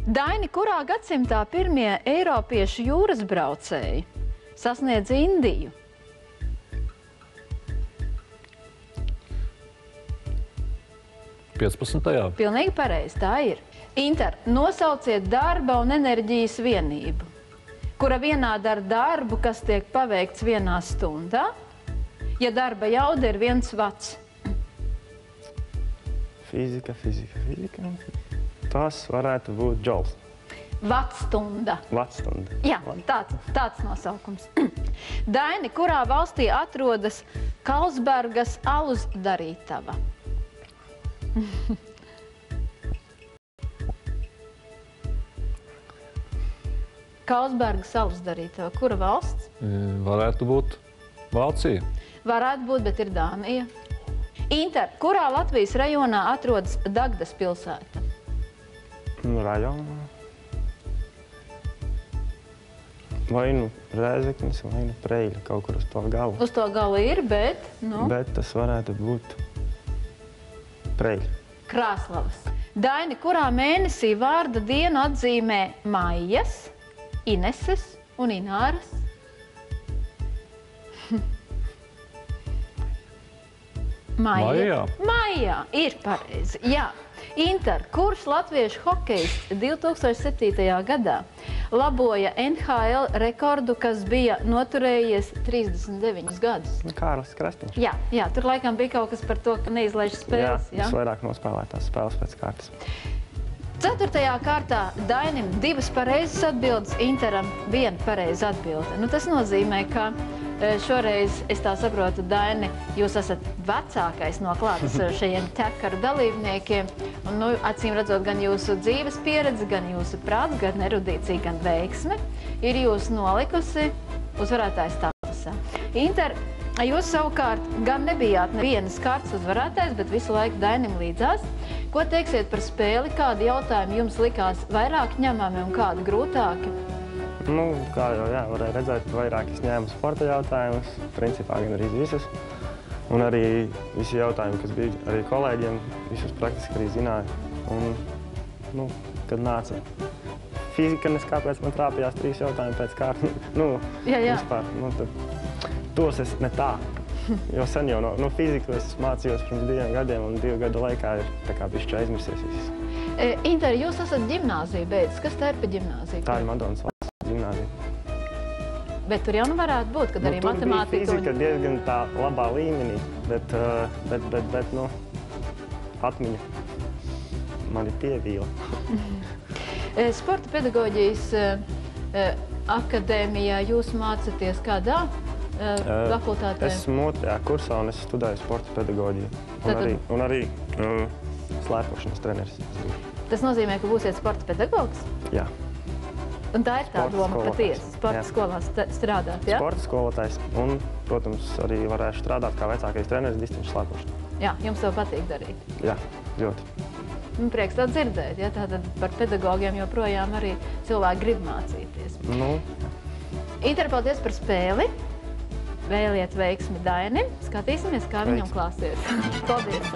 Daini, kurā gadsimtā pirmie eiropiešu jūras braucēji sasniedz Indiju? Pilnīgi pareizi, tā ir. Inter, nosauciet darba un enerģijas vienību, kura vienā dara darbu, kas tiek paveikts vienā stundā, ja darba jauda ir 1 vats. Fizika. Tas varētu būt džouls. Vatstunda. Vatstunda. Jā, tāds nosaukums. Daini, kurā valstī atrodas Karlsbergas alus darītava? Karlsbergas alus darītava. Kura valsts? Varētu būt Vācija. Varētu būt, bet ir Dānija. Inter, kurā Latvijas rajonā atrodas Dagdas pilsēta? Rajonā. Vai nu Rēzeknis, vai nu Preļa, kaut kur uz to galu. Uz to galu ir, bet... Bet tas varētu būt Preļa. Krāslavas. Daini, kurā mēnesī vārda dienu atzīmē Maijas, Ineses un Ināras? Maijā. Maijā ir pareizi, jā. Inter, kurš latviešu hokejists 2007. gadā laboja NHL rekordu, kas bija noturējies 39 gadus? Kārlis Krasniņš. Jā, tur laikam bija kaut kas par to, ka neizlaiž spēles. Jā, visvairāk nospēlētās spēles pēc kārtas. 4. kārtā Dainim 2 pareizas atbildes, Interam 1 pareiza atbilde. Tas nozīmē, ka šoreiz, es tā saprotu, Daini, jūs esat vecākais no klātesošajiem ķekaru dalībniekiem. Un, acīm redzot, gan jūsu dzīves pieredze, gan jūsu prāts, gan erudīcija, gan veiksme ir jūs nolikusi uzvarētājs statusā. Inter, jūs savukārt gan nebijāt nevienas kārtas uzvarētājs, bet visu laiku Dainim līdzās. Ko teiksiet par spēli? Kādi jautājumi jums likās vairāk ņemami un kādi grūtāki? Kā jau varēja redzēt, vairāk es ņēmu sporta jautājumus, principā gan arī visus. Un arī visi jautājumi, kas bija arī kolēģiem, visus praktiski arī zināja. Un, kad nāca fizika, kāpēc man trāpījās 3 jautājumi pēc kārtas, vispār, tad tos es ne tā. Jo sen jau no fiziku es mācījos pirms 2 gadiem, un 2 gadu laikā ir tā kā bišķi aizmirsies viss. Inter, jūs esat ģimnāziju beidzis. Kas tā ir pa ģimnāziju? Tā ir Madonas ģimnāzija. Bet tur jau varētu būt, kad arī matemātika... Tur bija fizika diezgan tā labā līmenī, bet atmiņa mani pievīla. Sporta pedagoģijas akadēmijā jūs mācaties kādā fakultātē? Esmu 2. kursā un es studēju sporta pedagoģiju. Un arī slēpošanas treneris. Tas nozīmē, ka būsiet sporta pedagogs? Jā. Un tā ir tā doma patiesi, sporta skolā strādāt, jā? Sporta skolotājs un, protams, arī varēšu strādāt kā vecākais treneris distanču slēpošanā. Jā, jums to patīk darīt? Jā, ļoti. Prieks tā dzirdēt, ja? Tātad par pedagogiem joprojām arī cilvēki grib mācīties. Inter, paldies par spēli. Vēliet veiksmi Dainim. Skatīsimies, kā viņam klāsies. Paldies!